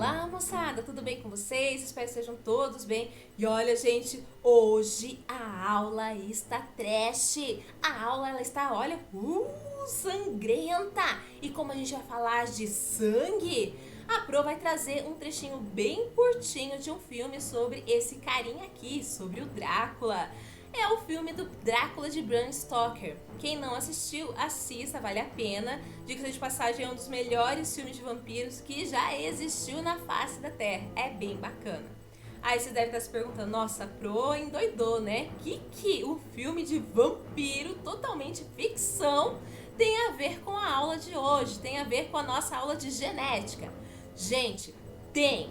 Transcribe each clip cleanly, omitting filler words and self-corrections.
Olá, moçada, tudo bem com vocês? Espero que estejam todos bem. E olha, gente, hoje a aula está trash. A aula, ela está, olha, sangrenta. E como a gente vai falar de sangue, a Pro vai trazer um trechinho bem curtinho de um filme sobre esse carinha aqui, sobre o Drácula. É o filme do Drácula de Bram Stoker. Quem não assistiu, assista, vale a pena. Diga-se de passagem, é um dos melhores filmes de vampiros que já existiu na face da Terra. É bem bacana. Aí você deve estar se perguntando, nossa, Pro endoidou, né? Que o filme de vampiro, totalmente ficção, tem a ver com a aula de hoje, tem a ver com a nossa aula de genética. Gente, tem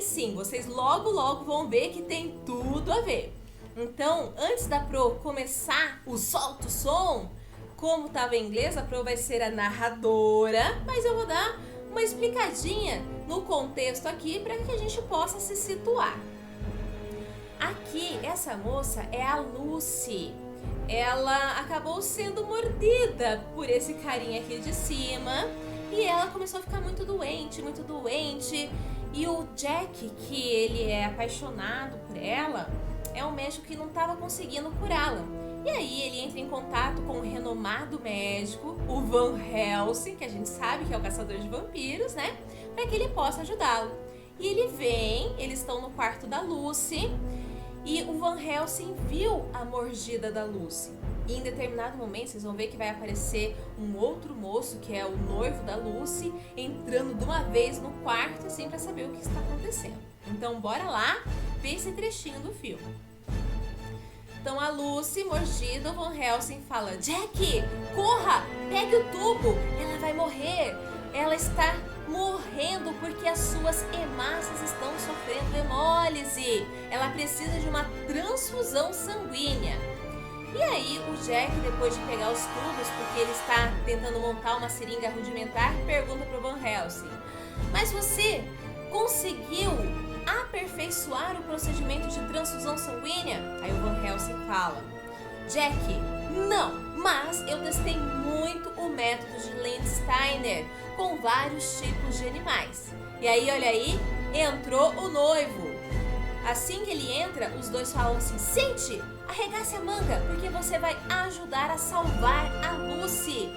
sim, vocês logo vão ver que tem tudo a ver. Então, antes da Pro começar o solta o som, como estava em inglês, a Pro vai ser a narradora, mas eu vou dar uma explicadinha no contexto aqui para que a gente possa se situar. Aqui, essa moça é a Lucy. Ela acabou sendo mordida por esse carinha aqui de cima e ela começou a ficar muito doente. E o Jack, que ele é apaixonado por ela, é um médico que não estava conseguindo curá-la. E aí ele entra em contato com um renomado médico, o Van Helsing, que a gente sabe que é o caçador de vampiros, né? Para que ele possa ajudá-lo. E ele vem, eles estão no quarto da Lucy, e o Van Helsing viu a mordida da Lucy. E em determinado momento vocês vão ver que vai aparecer um outro moço, que é o noivo da Lucy, entrando de uma vez no quarto, assim, para saber o que está acontecendo. Então bora lá ver esse trechinho do filme. Então a Lucy, mordida, o Van Helsing fala: Jack, corra, pegue o tubo, ela vai morrer. Ela está morrendo porque as suas hemácias estão sofrendo hemólise. Ela precisa de uma transfusão sanguínea. E aí o Jack, depois de pegar os tubos, porque ele está tentando montar uma seringa rudimentar, pergunta para o Van Helsing: mas você conseguiu aperfeiçoar o procedimento de transfusão sanguínea? Aí o Van Helsing fala: Jack, não, mas eu testei muito o método de Landsteiner com vários tipos de animais. E aí, olha aí, entrou o noivo. Assim que ele entra, os dois falam assim: sente, arregace a manga, porque você vai ajudar a salvar a Lucy.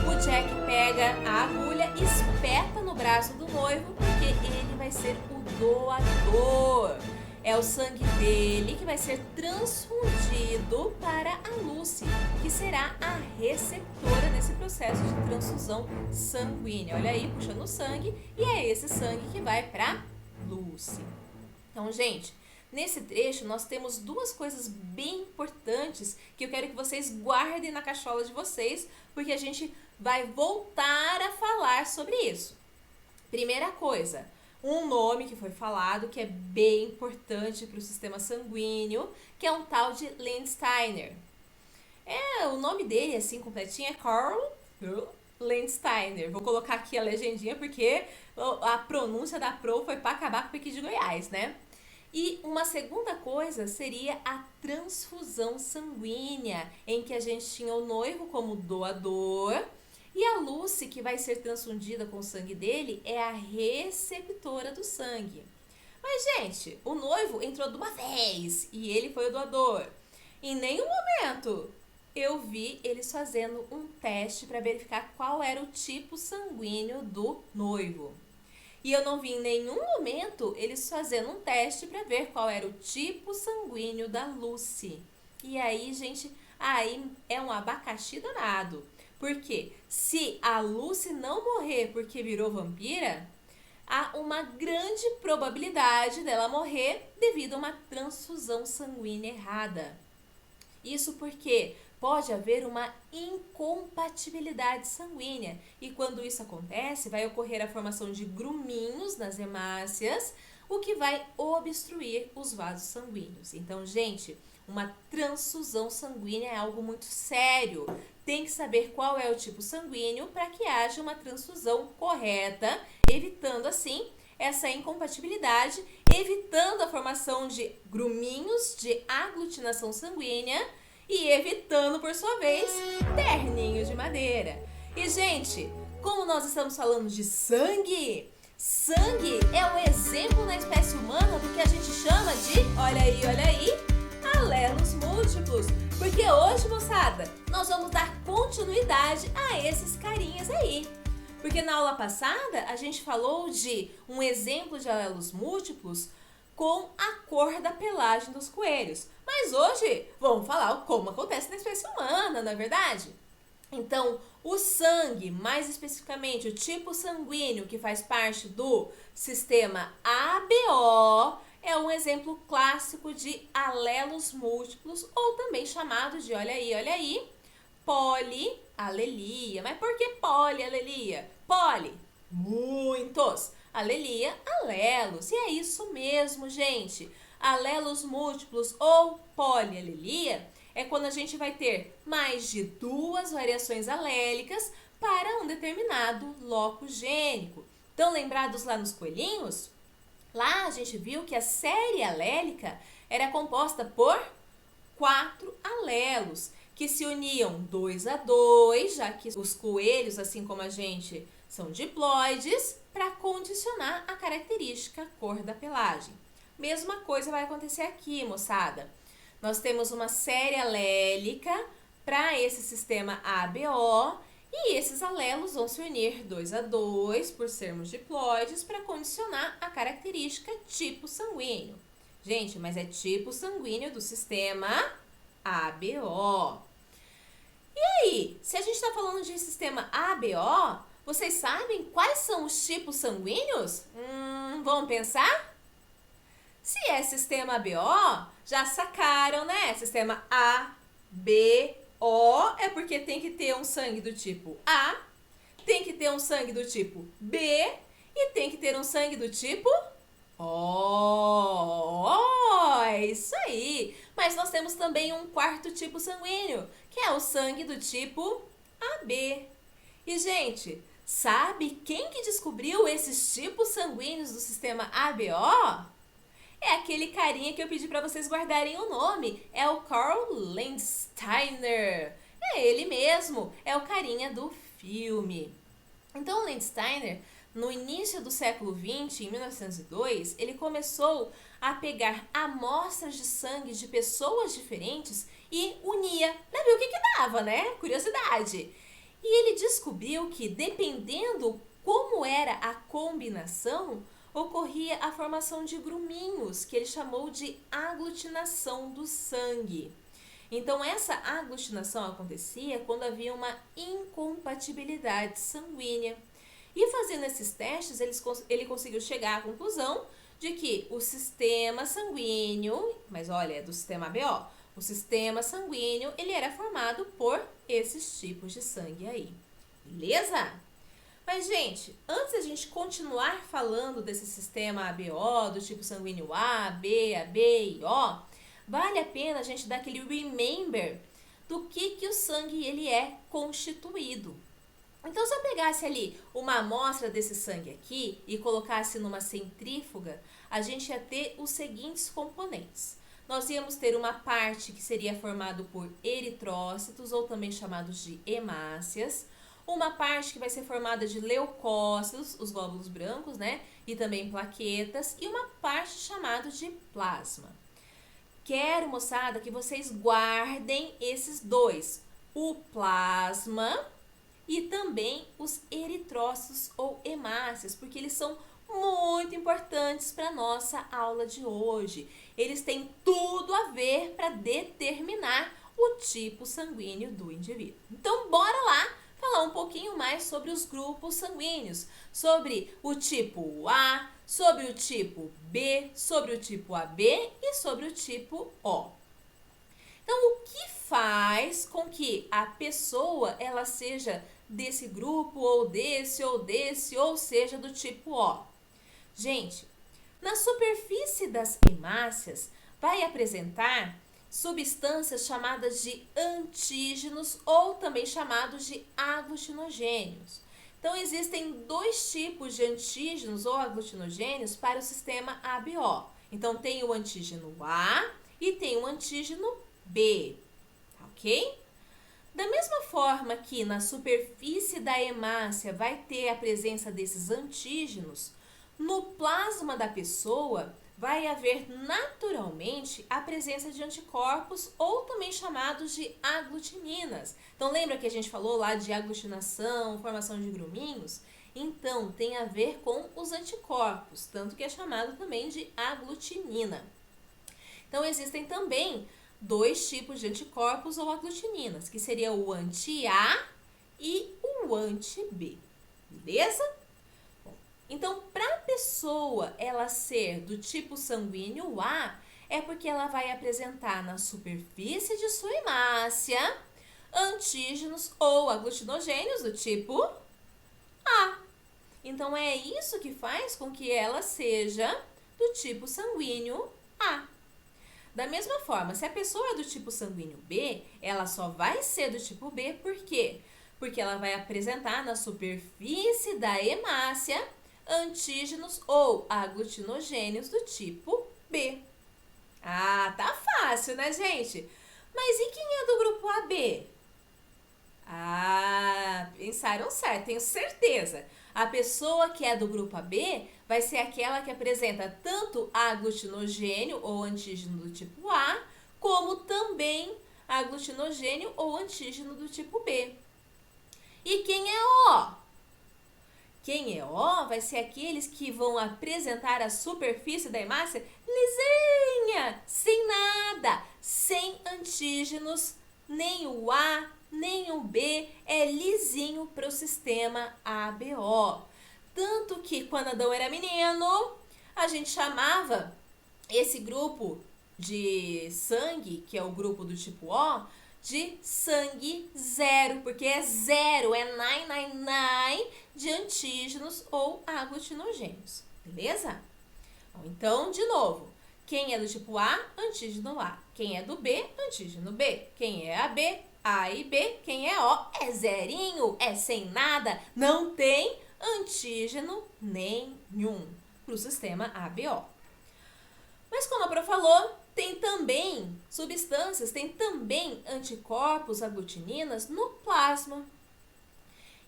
O Jack pega a agulha e espeta no braço do noivo, porque ele vai ser o doador. É o sangue dele que vai ser transfundido para a Lucy, que será a receptora desse processo de transfusão sanguínea. Olha aí, puxando o sangue, e é esse sangue que vai para Lucy. Então, gente, nesse trecho nós temos duas coisas bem importantes que eu quero que vocês guardem na cachola de vocês, porque a gente vai voltar a falar sobre isso. Primeira coisa, um nome que foi falado que é bem importante para o sistema sanguíneo, que é um tal de Landsteiner. O nome dele, assim, completinho, é Carl Landsteiner. Vou colocar aqui a legendinha porque a pronúncia da Pro foi para acabar com o Piqui de Goiás, né? E uma segunda coisa seria a transfusão sanguínea, em que a gente tinha o noivo como doador e a Lucy, que vai ser transfundida com o sangue dele, é a receptora do sangue. Mas, gente, o noivo entrou de uma vez e ele foi o doador. Em nenhum momento eu vi eles fazendo um teste para verificar qual era o tipo sanguíneo do noivo. E eu não vi em nenhum momento eles fazendo um teste para ver qual era o tipo sanguíneo da Lucy. E aí, gente, aí é um abacaxi danado. Porque se a Lucy não morrer porque virou vampira, há uma grande probabilidade dela morrer devido a uma transfusão sanguínea errada. Isso porque pode haver uma incompatibilidade sanguínea e quando isso acontece, vai ocorrer a formação de gruminhos nas hemácias, o que vai obstruir os vasos sanguíneos. Então, gente, uma transfusão sanguínea é algo muito sério. Tem que saber qual é o tipo sanguíneo para que haja uma transfusão correta, evitando assim essa incompatibilidade, evitando a formação de gruminhos de aglutinação sanguínea e evitando, por sua vez, terninhos de madeira. E, gente, como nós estamos falando de sangue, Sangue é o exemplo na espécie humana do que a gente chama de, olha aí, alelos múltiplos. Porque hoje, moçada, nós vamos dar continuidade a esses carinhas aí. Porque na aula passada a gente falou de um exemplo de alelos múltiplos com a cor da pelagem dos coelhos. Mas hoje vamos falar como acontece na espécie humana, não é verdade? Então, o sangue, mais especificamente o tipo sanguíneo que faz parte do sistema ABO, é um exemplo clássico de alelos múltiplos, ou também chamado de, olha aí, polialelia. Mas por que polialelia? Poli, muitos. Alelia, alelos. E é isso mesmo, gente. Alelos múltiplos ou polialelia é quando a gente vai ter mais de 2 variações alélicas para um determinado loco gênico. Estão lembrados lá nos coelhinhos? Lá a gente viu que a série alélica era composta por 4 alelos, que se uniam 2 a 2, já que os coelhos, assim como a gente, são diploides, para condicionar a característica cor da pelagem. Mesma coisa vai acontecer aqui, moçada. Nós temos uma série alélica para esse sistema ABO e esses alelos vão se unir 2 a 2 por sermos diploides para condicionar a característica tipo sanguíneo. Gente, mas é tipo sanguíneo do sistema ABO. E aí, se a gente está falando de sistema ABO, vocês sabem quais são os tipos sanguíneos? Vamos pensar? Se é sistema ABO, já sacaram, né? Sistema ABO é porque tem que ter um sangue do tipo A, tem que ter um sangue do tipo B e tem que ter um sangue do tipo O. É isso aí. Mas nós temos também um quarto tipo sanguíneo, que é o sangue do tipo AB. E, gente, sabe quem que descobriu esses tipos sanguíneos do sistema ABO? É aquele carinha que eu pedi para vocês guardarem o nome. É o Carl Landsteiner. É ele mesmo. É o carinha do filme. Então, o Landsteiner, no início do século XX, em 1902, ele começou a pegar amostras de sangue de pessoas diferentes e unia para ver o que dava, né? Curiosidade. E ele descobriu que, dependendo como era a combinação, ocorria a formação de gruminhos, que ele chamou de aglutinação do sangue. Então, essa aglutinação acontecia quando havia uma incompatibilidade sanguínea. E fazendo esses testes, ele conseguiu chegar à conclusão de que o sistema sanguíneo, mas olha, é do sistema ABO, o sistema sanguíneo, ele era formado por esses tipos de sangue aí. Beleza? Mas, gente, antes da gente continuar falando desse sistema ABO, do tipo sanguíneo A, B, AB e O, vale a pena a gente dar aquele remember do que o sangue ele é constituído. Então, se eu pegasse ali uma amostra desse sangue aqui e colocasse numa centrífuga, a gente ia ter os seguintes componentes. Nós íamos ter uma parte que seria formado por eritrócitos, ou também chamados de hemácias, uma parte que vai ser formada de leucócitos, os glóbulos brancos, né? E também plaquetas, e uma parte chamada de plasma. Quero, moçada, que vocês guardem esses dois, o plasma e também os eritrócitos ou hemácias, porque eles são muito importantes para a nossa aula de hoje. Eles têm tudo a ver para determinar o tipo sanguíneo do indivíduo. Então, bora lá falar um pouquinho mais sobre os grupos sanguíneos, sobre o tipo A, sobre o tipo B, sobre o tipo AB e sobre o tipo O. Então, o que faz com que a pessoa ela seja desse grupo, ou desse, ou seja do tipo O? Gente, na superfície das hemácias vai apresentar substâncias chamadas de antígenos ou também chamados de aglutinogênios. Então, existem 2 tipos de antígenos ou aglutinogênios para o sistema ABO. Então, tem o antígeno A e tem o antígeno B, ok? Da mesma forma que na superfície da hemácia vai ter a presença desses antígenos, No plasma da pessoa vai haver naturalmente a presença de anticorpos ou também chamados de aglutininas. Então lembra que a gente falou lá de aglutinação, formação de gruminhos? Então tem a ver com os anticorpos, tanto que é chamado também de aglutinina. Então existem também dois tipos de anticorpos ou aglutininas, que seria o anti-A e o anti-B. Beleza? Então, para a pessoa ela ser do tipo sanguíneo A, é porque ela vai apresentar na superfície de sua hemácia antígenos ou aglutinogênios do tipo A. Então, é isso que faz com que ela seja do tipo sanguíneo A. Da mesma forma, se a pessoa é do tipo sanguíneo B, ela só vai ser do tipo B, por quê? Porque ela vai apresentar na superfície da hemácia antígenos ou aglutinogênios do tipo B. Ah, tá fácil, né, gente? Mas e quem é do grupo AB? Ah, pensaram certo, tenho certeza. A pessoa que é do grupo AB vai ser aquela que apresenta tanto aglutinogênio ou antígeno do tipo A, como também aglutinogênio ou antígeno do tipo B. E quem é O? Quem é O vai ser aqueles que vão apresentar a superfície da hemácia lisinha, sem nada, sem antígenos, nem o A, nem o B, é lisinho para o sistema ABO. Tanto que quando Adão era menino, a gente chamava esse grupo de sangue, que é o grupo do tipo O, de sangue zero, porque é zero, é 999 de antígenos ou aglutinogênios, beleza? Então, de novo, quem é do tipo A, antígeno A. Quem é do B, antígeno B. Quem é AB, A e B. Quem é O, é zerinho, é sem nada, não tem antígeno nenhum para o sistema ABO. Mas como a Pro falou, tem também substâncias, tem também anticorpos, aglutininas no plasma.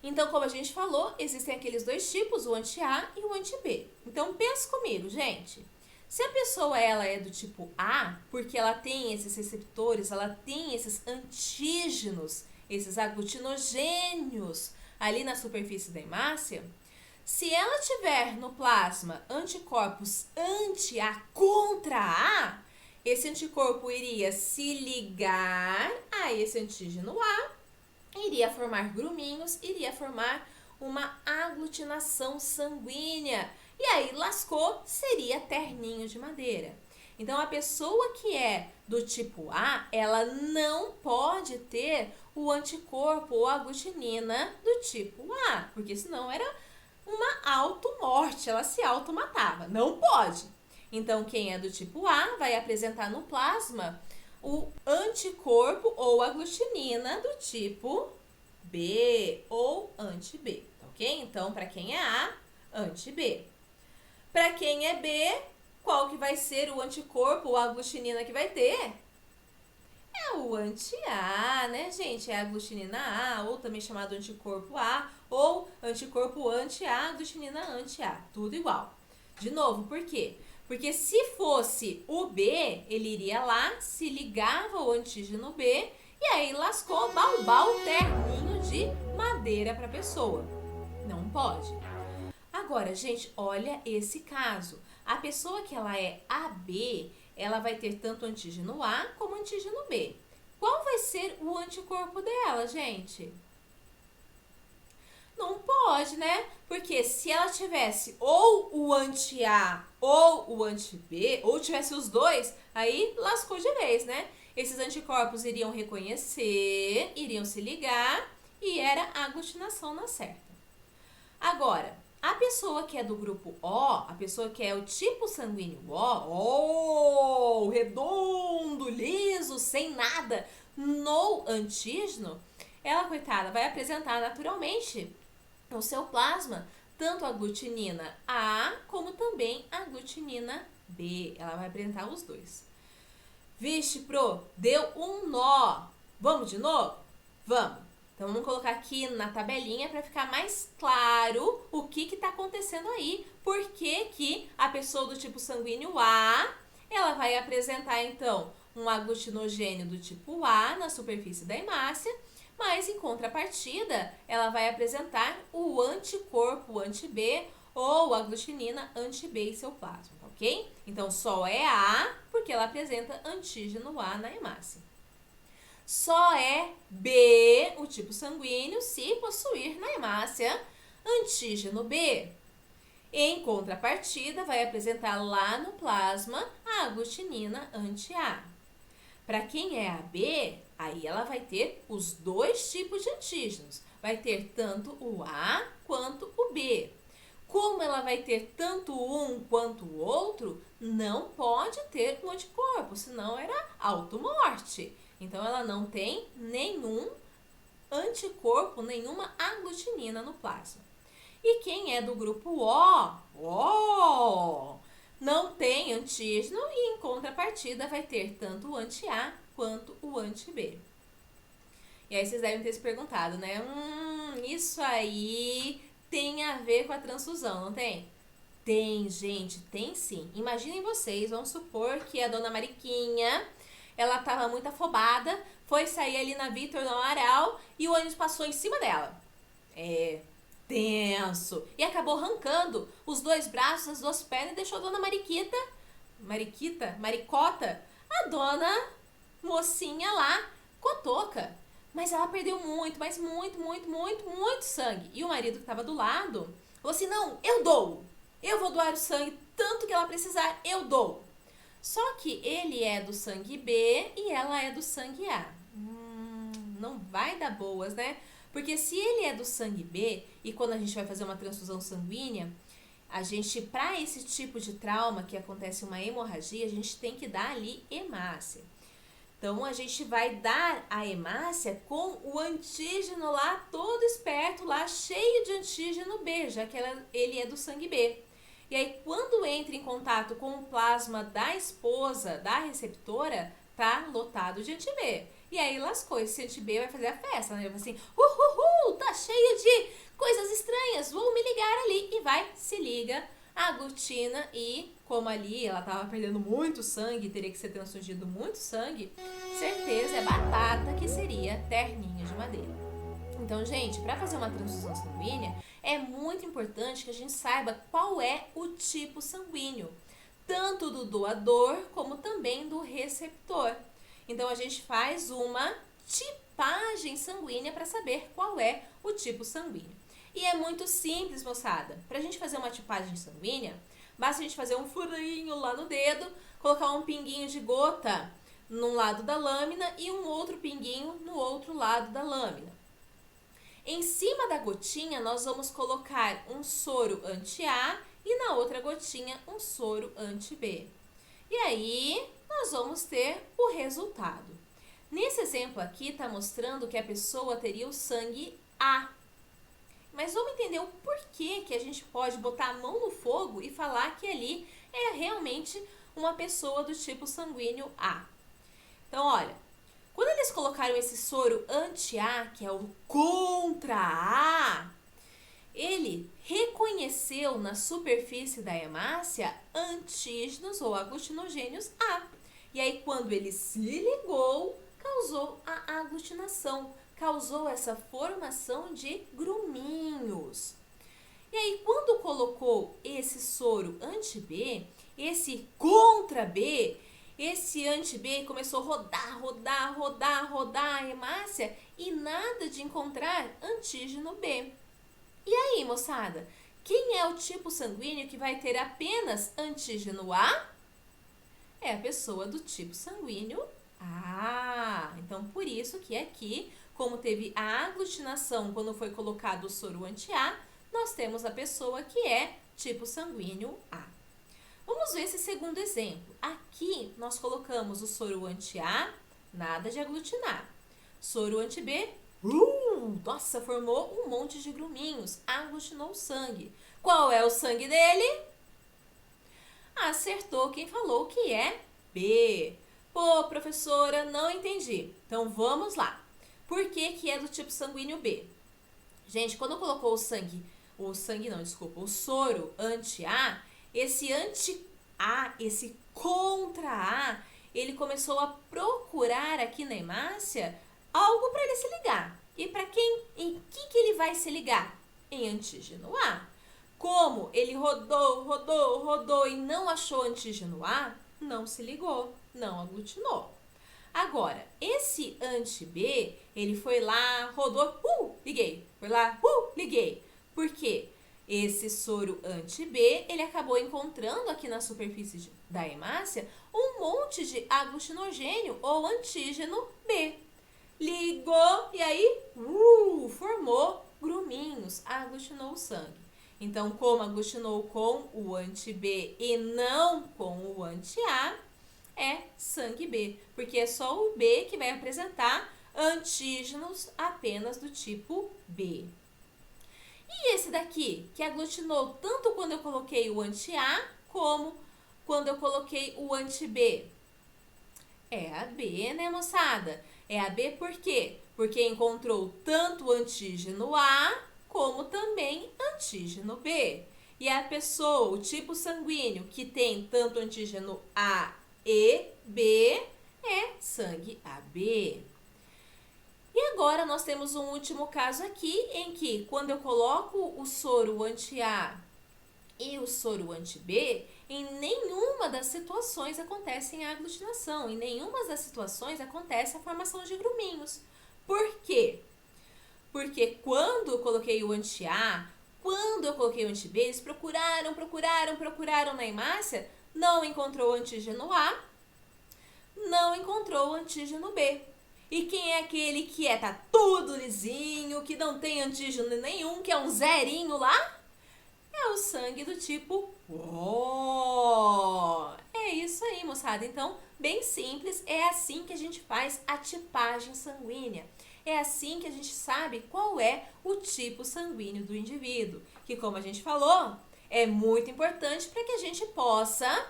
Então, como a gente falou, existem aqueles dois tipos, o anti-A e o anti-B. Então, pensa comigo, gente. Se a pessoa ela é do tipo A, porque ela tem esses receptores, ela tem esses antígenos, esses aglutinogênios ali na superfície da hemácia, se ela tiver no plasma anticorpos anti-A contra A, esse anticorpo iria se ligar a esse antígeno A, iria formar gruminhos, iria formar uma aglutinação sanguínea. E aí lascou, seria terninho de madeira. Então, a pessoa que é do tipo A, ela não pode ter o anticorpo ou aglutinina do tipo A, porque senão era uma automorte, ela se automatava. Não pode. Então, quem é do tipo A vai apresentar no plasma o anticorpo ou aglutinina do tipo B ou anti-B, ok? Então, para quem é A, anti-B. Para quem é B, qual que vai ser o anticorpo ou aglutinina que vai ter? É o anti-A, né, gente? É a aglutinina A, ou também chamado anticorpo A, ou anticorpo anti-A, aglutinina anti-A. Tudo igual. De novo, por quê? Porque se fosse o B, ele iria lá, se ligava ao antígeno B, e aí lascou balbal terninho de madeira para a pessoa. Não pode. Agora, gente, olha esse caso. A pessoa que ela é AB, ela vai ter tanto antígeno A como antígeno B. Qual vai ser o anticorpo dela, gente? Não pode, né? Porque se ela tivesse ou o anti-A ou o anti-B, ou tivesse os dois, aí lascou de vez, né? Esses anticorpos iriam reconhecer, iriam se ligar e era a aglutinação na certa. Agora, a pessoa que é do grupo O, a pessoa que é o tipo sanguíneo O, redondo, liso, sem nada, no antígeno, ela, coitada, vai apresentar naturalmente no seu plasma tanto a aglutinina A como também a aglutinina B. Ela vai apresentar os dois. Vixe, Pro, deu um nó. Vamos de novo? Vamos. Então, Então vamos colocar aqui na tabelinha para ficar mais claro o que está acontecendo aí. Por que que a pessoa do tipo sanguíneo A, ela vai apresentar então um aglutinogênio do tipo A na superfície da hemácia, mas em contrapartida ela vai apresentar o anticorpo anti-B ou aglutinina anti-B em seu plasma, ok? Então só é A porque ela apresenta antígeno A na hemácia. Só é B, o tipo sanguíneo, se possuir na hemácia antígeno B. Em contrapartida, vai apresentar lá no plasma a aglutinina anti-A. Para quem é AB, aí ela vai ter os dois tipos de antígenos. Vai ter tanto o A quanto o B. Como ela vai ter tanto um quanto o outro, não pode ter o anticorpo, senão era automorte. Então, ela não tem nenhum anticorpo, nenhuma aglutinina no plasma. E quem é do grupo O, não tem antígeno e, em contrapartida, vai ter tanto o anti-A quanto o anti-B. E aí, vocês devem ter se perguntado, né? Isso aí tem a ver com a transfusão, não tem? Tem, gente, tem sim. Imaginem vocês, vamos supor que a dona Mariquinha, ela estava muito afobada, foi sair ali na Vitor no Amaral e o ônibus passou em cima dela. Tenso. E acabou arrancando os dois braços, as duas pernas e deixou a dona Maricota, a dona mocinha lá, cotoca. Mas ela perdeu muito, mas muito sangue. E o marido que estava do lado falou assim, não, eu dou. Eu vou doar o sangue, tanto que ela precisar, eu dou. Só que ele é do sangue B e ela é do sangue A. Não vai dar boas, né? Porque se ele é do sangue B e quando a gente vai fazer uma transfusão sanguínea, a gente, para esse tipo de trauma que acontece uma hemorragia, a gente tem que dar ali hemácia. Então, a gente vai dar a hemácia com o antígeno lá todo esperto, lá cheio de antígeno B, já que ele é do sangue B. E aí, quando entra em contato com o plasma da esposa, da receptora, tá lotado de anti-B. E aí lascou, esse anti-B vai fazer a festa, né? Vai assim, tá cheio de coisas estranhas, vou me ligar ali. E vai, se liga, aglutina e como ali ela tava perdendo muito sangue, teria que ser transfugido muito sangue, certeza é batata que seria terninho de madeira. Então, gente, para fazer uma transfusão sanguínea, é muito importante que a gente saiba qual é o tipo sanguíneo, tanto do doador como também do receptor. Então, a gente faz uma tipagem sanguínea para saber qual é o tipo sanguíneo. E é muito simples, moçada. Para a gente fazer uma tipagem sanguínea, basta a gente fazer um furinho lá no dedo, colocar um pinguinho de gota num lado da lâmina e um outro pinguinho no outro lado da lâmina. Em cima da gotinha, nós vamos colocar um soro anti-A e na outra gotinha um soro anti-B. E aí, nós vamos ter o resultado. Nesse exemplo aqui, está mostrando que a pessoa teria o sangue A. Mas vamos entender o porquê que a gente pode botar a mão no fogo e falar que ali é realmente uma pessoa do tipo sanguíneo A. Então, olha, quando eles colocaram esse soro anti-A, que é o contra A, ele reconheceu na superfície da hemácia antígenos ou aglutinogênios A. E aí, quando ele se ligou, causou a aglutinação, causou essa formação de gruminhos. E aí, quando colocou esse soro anti-B, esse contra B, esse anti-B começou a rodar a hemácia e nada de encontrar antígeno B. E aí, moçada, quem é o tipo sanguíneo que vai ter apenas antígeno A? É a pessoa do tipo sanguíneo A. Então, por isso que aqui, como teve a aglutinação quando foi colocado o soro anti-A, nós temos a pessoa que é tipo sanguíneo A. Vamos ver esse segundo exemplo. Aqui, nós colocamos o soro anti-A, nada de aglutinar. Soro anti-B, nossa, formou um monte de gruminhos, aglutinou o sangue. Qual é o sangue dele? Acertou quem falou que é B. Pô, professora, não entendi. Então, vamos lá. Por que é do tipo sanguíneo B? Gente, quando colocou o soro anti-A, esse anti-A, esse contra-A, ele começou a procurar aqui na hemácia algo para ele se ligar. E para quem? Em que ele vai se ligar? Em antígeno A. Como ele rodou e não achou antígeno A, não se ligou, não aglutinou. Agora, esse anti-B, ele foi lá, rodou, liguei. Foi lá, liguei. Por quê? Esse soro anti-B, ele acabou encontrando aqui na superfície da hemácia um monte de aglutinogênio ou antígeno B. Ligou e aí, formou gruminhos, aglutinou o sangue. Então, como aglutinou com o anti-B e não com o anti-A, é sangue B, porque é só o B que vai apresentar antígenos apenas do tipo B. E esse daqui, que aglutinou tanto quando eu coloquei o anti-A, como quando eu coloquei o anti-B? É a B, né, moçada? É a B por quê? Porque encontrou tanto antígeno A, como também antígeno B. E a pessoa, o tipo sanguíneo que tem tanto antígeno A e B, é sangue AB. E agora nós temos um último caso aqui, em que quando eu coloco o soro anti-A e o soro anti-B, em nenhuma das situações acontece a aglutinação, em nenhuma das situações acontece a formação de gruminhos. Por quê? Porque quando eu coloquei o anti-A, quando eu coloquei o anti-B, eles procuraram na hemácia, não encontrou o antígeno A, não encontrou o antígeno B. E quem é aquele que tá tudo lisinho, que não tem antígeno nenhum, que é um zerinho lá? É o sangue do tipo O. É isso aí, moçada. Então, bem simples, é assim que a gente faz a tipagem sanguínea. É assim que a gente sabe qual é o tipo sanguíneo do indivíduo. Que, como a gente falou, é muito importante para que a gente possa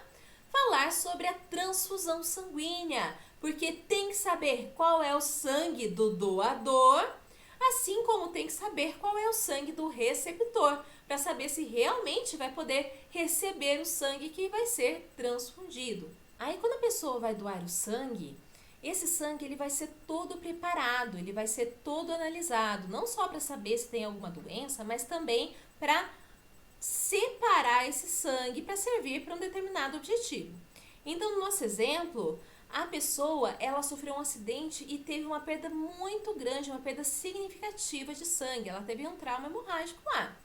falar sobre a transfusão sanguínea, porque tem que saber qual é o sangue do doador, assim como tem que saber qual é o sangue do receptor, para saber se realmente vai poder receber o sangue que vai ser transfundido. Aí, quando a pessoa vai doar o sangue, esse sangue ele vai ser todo preparado, ele vai ser todo analisado, não só para saber se tem alguma doença, mas também para separar esse sangue para servir para um determinado objetivo. Então, no nosso exemplo, a pessoa ela sofreu um acidente e teve uma perda muito grande, uma perda significativa de sangue. Ela teve um trauma hemorrágico lá.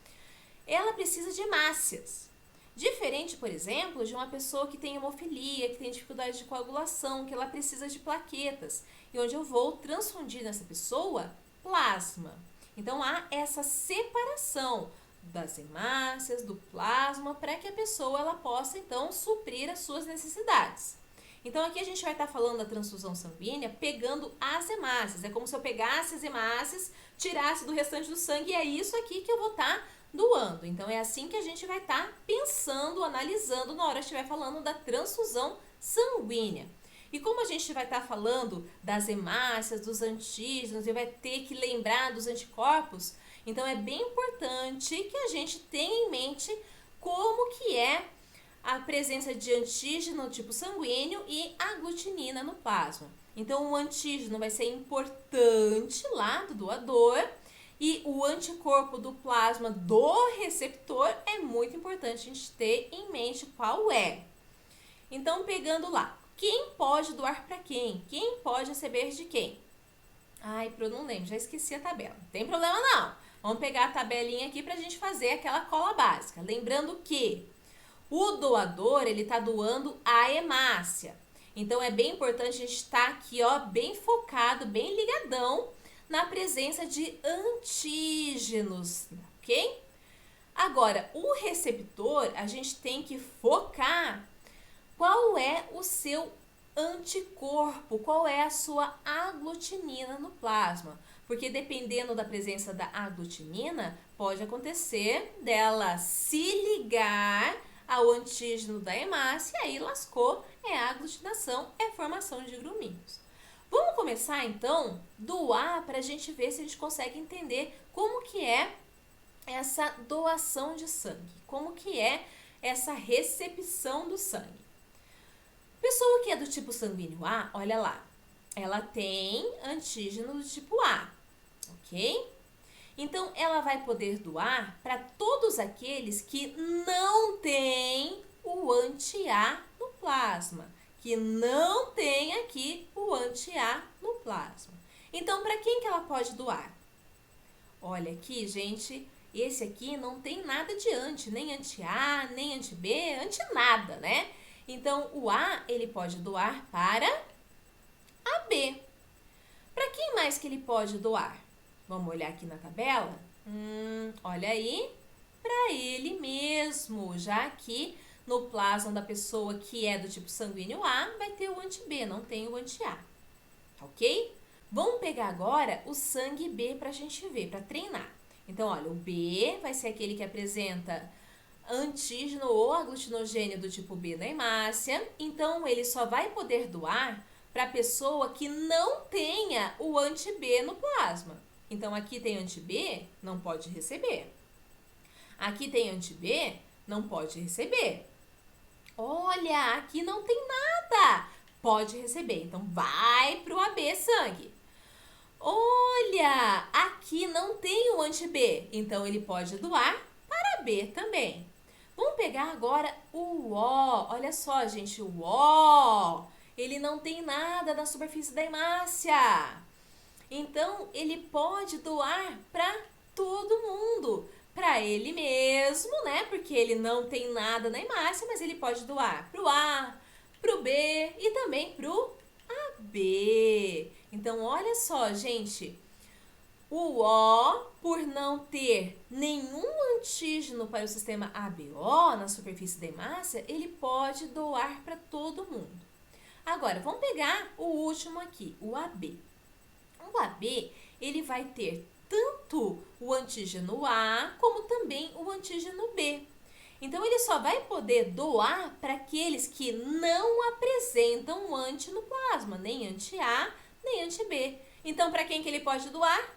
Ela precisa de hemácias. Diferente, por exemplo, de uma pessoa que tem hemofilia, que tem dificuldade de coagulação, que ela precisa de plaquetas, e onde eu vou transfundir nessa pessoa plasma. Então, há essa separação das hemácias, do plasma, para que a pessoa ela possa, então, suprir as suas necessidades. Então, aqui a gente vai estar falando da transfusão sanguínea pegando as hemácias. É como se eu pegasse as hemácias, tirasse do restante do sangue, e é isso aqui que eu vou estar doando. Então, é assim que a gente vai estar pensando, analisando na hora que estiver falando da transfusão sanguínea. E como a gente vai estar falando das hemácias, dos antígenos, e vai ter que lembrar dos anticorpos, então é bem importante que a gente tenha em mente como que é a presença de antígeno tipo sanguíneo e aglutinina no plasma. Então, o antígeno vai ser importante lá do doador e o anticorpo do plasma do receptor é muito importante a gente ter em mente qual é. Então, pegando lá, quem pode doar para quem? Quem pode receber de quem? Ai, eu não lembro, já esqueci a tabela. Não tem problema não. Vamos pegar a tabelinha aqui para a gente fazer aquela cola básica. Lembrando que o doador, ele está doando a hemácia. Então, é bem importante a gente estar aqui, ó, bem focado, bem ligadão na presença de antígenos, ok? Agora, o receptor, a gente tem que focar qual é o seu anticorpo, qual é a sua aglutinina no plasma. Porque dependendo da presença da aglutinina, pode acontecer dela se ligar ao antígeno da hemácia e aí lascou, é aglutinação, é formação de gruminhos. Vamos começar então do A para a gente ver se a gente consegue entender como que é essa doação de sangue, como que é essa recepção do sangue. Pessoa que é do tipo sanguíneo A, olha lá, ela tem antígeno do tipo A, ok? Então, ela vai poder doar para todos aqueles que não têm o anti-A no plasma, que não tem aqui o anti-A no plasma. Então, para quem que ela pode doar? Olha aqui, gente, esse aqui não tem nada de anti, nem anti-A, nem anti-B, anti-nada, né? Então, o A, ele pode doar para a B. Para quem mais que ele pode doar? Vamos olhar aqui na tabela? Olha aí, para ele mesmo, já que no plasma da pessoa que é do tipo sanguíneo A, vai ter o anti-B, não tem o anti-A, ok? Vamos pegar agora o sangue B para a gente ver, para treinar. Então, olha, o B vai ser aquele que apresenta antígeno ou aglutinogênio do tipo B na hemácia, então ele só vai poder doar para a pessoa que não tenha o anti-B no plasma. Então, aqui tem anti-B, não pode receber. Aqui tem anti-B, não pode receber. Olha, aqui não tem nada, pode receber. Então, vai para o AB sangue. Olha, aqui não tem o anti-B, então ele pode doar para B também. Vamos pegar agora o O. Olha só, gente, o O, ele não tem nada na superfície da hemácia. Então, ele pode doar para todo mundo, para ele mesmo, né? Porque ele não tem nada na hemácia, mas ele pode doar para o A, para o B e também para o AB. Então, olha só, gente, o O, por não ter nenhum antígeno para o sistema ABO na superfície da hemácia, ele pode doar para todo mundo. Agora, vamos pegar o último aqui, o AB. O AB, ele vai ter tanto o antígeno A, como também o antígeno B. Então, ele só vai poder doar para aqueles que não apresentam anti no plasma, nem anti-A, nem anti-B. Então, para quem que ele pode doar?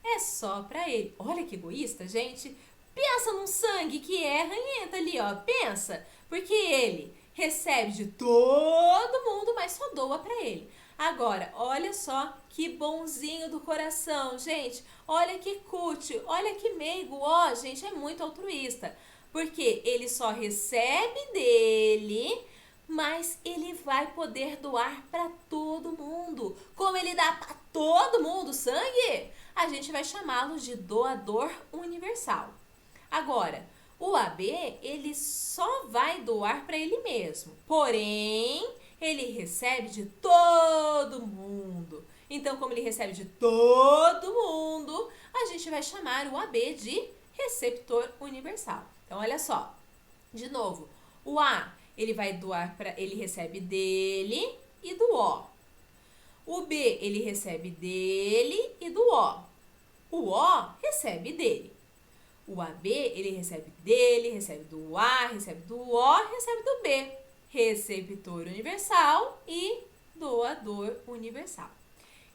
É só para ele. Olha que egoísta, gente. Pensa num sangue que é ranhento ali, ó. Pensa, porque ele recebe de todo mundo, mas só doa para ele. Agora, olha só que bonzinho do coração, gente. Olha que cútil, olha que meigo. Ó, gente, é muito altruísta. Porque ele só recebe dele, mas ele vai poder doar para todo mundo. Como ele dá para todo mundo sangue, a gente vai chamá-lo de doador universal. Agora, o AB, ele só vai doar para ele mesmo. Porém, ele recebe de todo mundo. Então, como ele recebe de todo mundo, a gente vai chamar o AB de receptor universal. Então, olha só. De novo, o A, ele vai doar para, ele recebe dele e do O. O B, ele recebe dele e do O. O O recebe dele. O AB, ele recebe dele, recebe do A, recebe do O, recebe do B. Receptor universal e doador universal.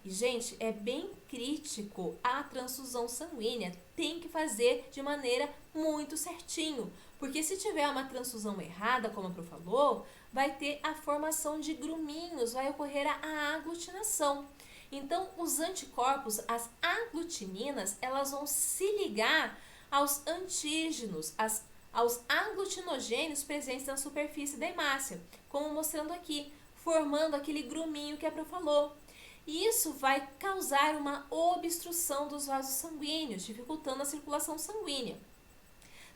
E, gente, é bem crítico a transfusão sanguínea. Tem que fazer de maneira muito certinho. Porque se tiver uma transfusão errada, como a Pro falou, vai ter a formação de gruminhos, vai ocorrer a aglutinação. Então, os anticorpos, as aglutininas, elas vão se ligar aos antígenos, aos aglutinogênios presentes na superfície da hemácia, como mostrando aqui, formando aquele gruminho que a Pro falou. E isso vai causar uma obstrução dos vasos sanguíneos, dificultando a circulação sanguínea.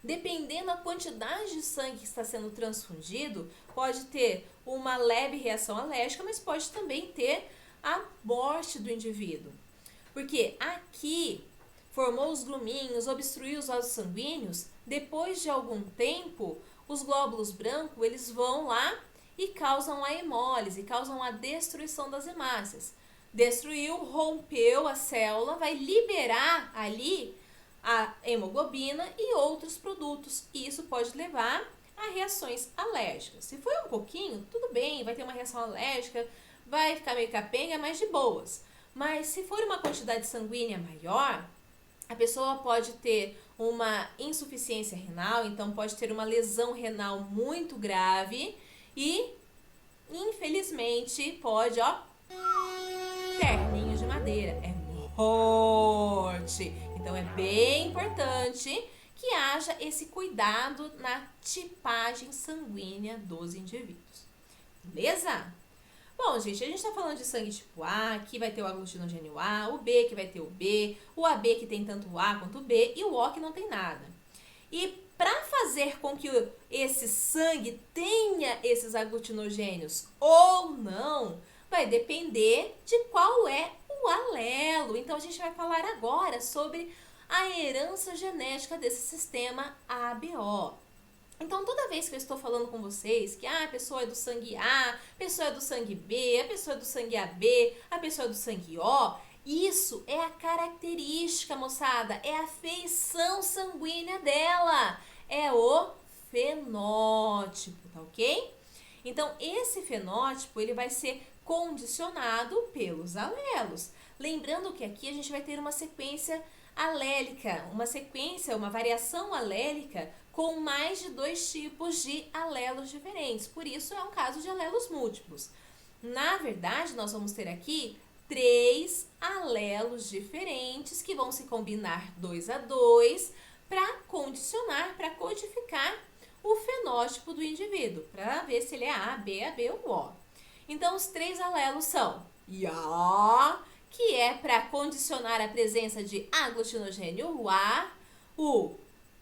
Dependendo da quantidade de sangue que está sendo transfundido, pode ter uma leve reação alérgica, mas pode também ter a morte do indivíduo. Porque aqui formou os gruminhos, obstruiu os vasos sanguíneos, depois de algum tempo, os glóbulos brancos, eles vão lá e causam a hemólise, causam a destruição das hemácias. Destruiu, rompeu a célula, vai liberar ali a hemoglobina e outros produtos. E isso pode levar a reações alérgicas. Se for um pouquinho, tudo bem, vai ter uma reação alérgica, vai ficar meio capenga, mas de boas. Mas se for uma quantidade sanguínea maior, a pessoa pode ter uma insuficiência renal, então pode ter uma lesão renal muito grave e, infelizmente, pode, terninho de madeira. É morte. Então é bem importante que haja esse cuidado na tipagem sanguínea dos indivíduos. Beleza? Bom, gente, a gente tá falando de sangue tipo A, que vai ter o aglutinogênio A, o B que vai ter o B, o AB que tem tanto o A quanto o B e o O que não tem nada. E para fazer com que esse sangue tenha esses aglutinogênios ou não, vai depender de qual é o alelo. Então a gente vai falar agora sobre a herança genética desse sistema ABO. Então, toda vez que eu estou falando com vocês que a pessoa é do sangue A, a pessoa é do sangue B, a pessoa é do sangue AB, a pessoa é do sangue O, isso é a característica, moçada, é a feição sanguínea dela, é o fenótipo, tá ok? Então, esse fenótipo, ele vai ser condicionado pelos alelos. Lembrando que aqui a gente vai ter uma sequência alélica, uma variação alélica com mais de 2 tipos de alelos diferentes. Por isso, é um caso de alelos múltiplos. Na verdade, nós vamos ter aqui 3 alelos diferentes que vão se combinar 2 a 2 para condicionar, para codificar o fenótipo do indivíduo, para ver se ele é A, B, AB ou O. Então, os 3 alelos são IA, que é para condicionar a presença de aglutinogênio A, o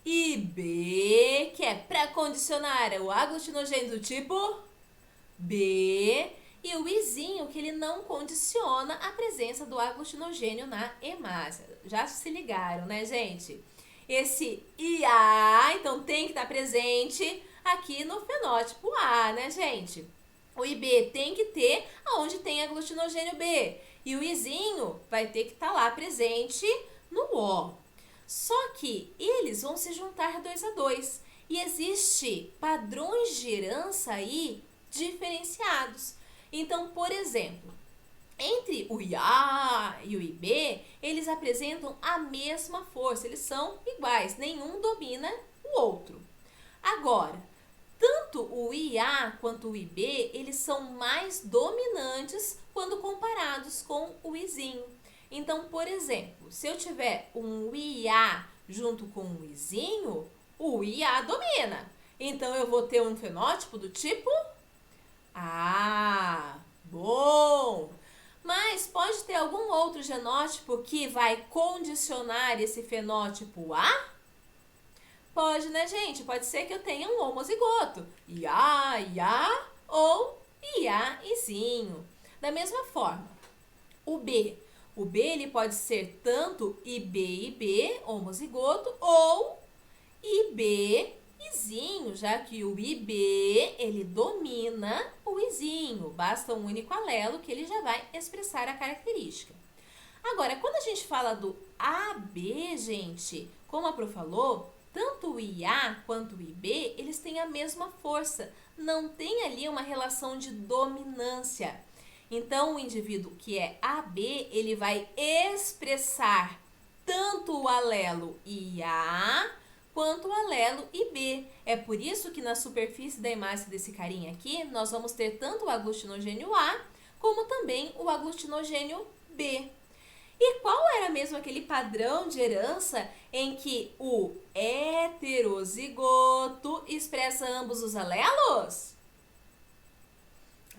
IB, que é para condicionar o aglutinogênio do tipo B, e o Izinho, que ele não condiciona a presença do aglutinogênio na hemácia. Já se ligaram, né, gente? Esse IA, então, tem que estar presente aqui no fenótipo A, né, gente? O IB tem que ter aonde tem aglutinogênio B. E o Izinho vai ter que estar lá presente no O. Só que eles vão se juntar 2 a 2. E existe padrões de herança aí diferenciados. Então, por exemplo, entre o IA e o IB, eles apresentam a mesma força. Eles são iguais, nenhum domina o outro. Agora, tanto o IA quanto o IB, eles são mais dominantes quando comparados com o Izinho. Então, por exemplo, se eu tiver um IA junto com um Izinho, o IA domina. Então, eu vou ter um fenótipo do tipo A. Bom! Mas pode ter algum outro genótipo que vai condicionar esse fenótipo A? Pode, né, gente? Pode ser que eu tenha um homozigoto. IA, IA ou IA, Izinho. Da mesma forma, o B. O B ele pode ser tanto IB, homozigoto, ou IB, Izinho, já que o IB ele domina o Izinho. Basta um único alelo que ele já vai expressar a característica. Agora, quando a gente fala do AB, gente, como a Pro falou, tanto o IA quanto o IB, eles têm a mesma força. Não tem ali uma relação de dominância. Então, o indivíduo que é AB, ele vai expressar tanto o alelo IA quanto o alelo IB. É por isso que na superfície da hemácia desse carinha aqui, nós vamos ter tanto o aglutinogênio A, como também o aglutinogênio B. E qual era mesmo aquele padrão de herança em que o heterozigoto expressa ambos os alelos?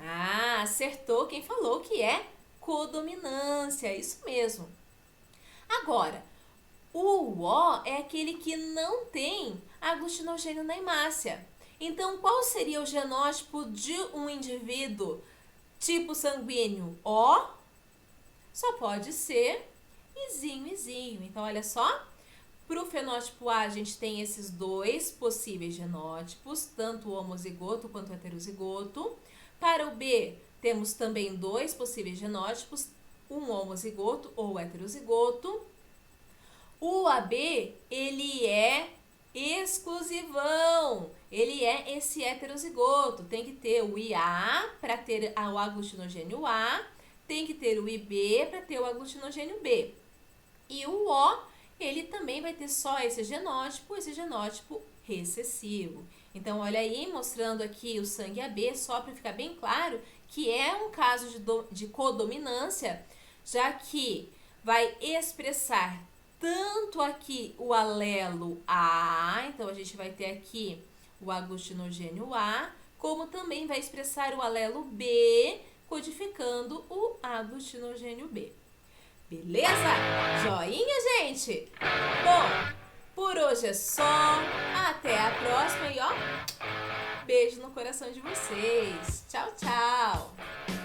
Ah, acertou quem falou que é codominância, isso mesmo. Agora, o O é aquele que não tem aglutinogênio na hemácia. Então, qual seria o genótipo de um indivíduo tipo sanguíneo O? Só pode ser Izinho, Izinho. Então, olha só, para o fenótipo A, a gente tem esses 2 possíveis genótipos, tanto o homozigoto quanto o heterozigoto. Para o B, temos também 2 possíveis genótipos, um homozigoto ou heterozigoto. O AB, ele é exclusivão. Ele é esse heterozigoto. Tem que ter o IA para ter o aglutinogênio A, tem que ter o IB para ter o aglutinogênio B. E o O, ele também vai ter só esse genótipo recessivo. Então, olha aí, mostrando aqui o sangue AB, só para ficar bem claro que é um caso de codominância, já que vai expressar tanto aqui o alelo A, então a gente vai ter aqui o aglutinogênio A, como também vai expressar o alelo B, codificando o aglutinogênio B. Beleza? Joinha, gente? Bom, por hoje é só. Até a próxima e ó, beijo no coração de vocês. Tchau, tchau!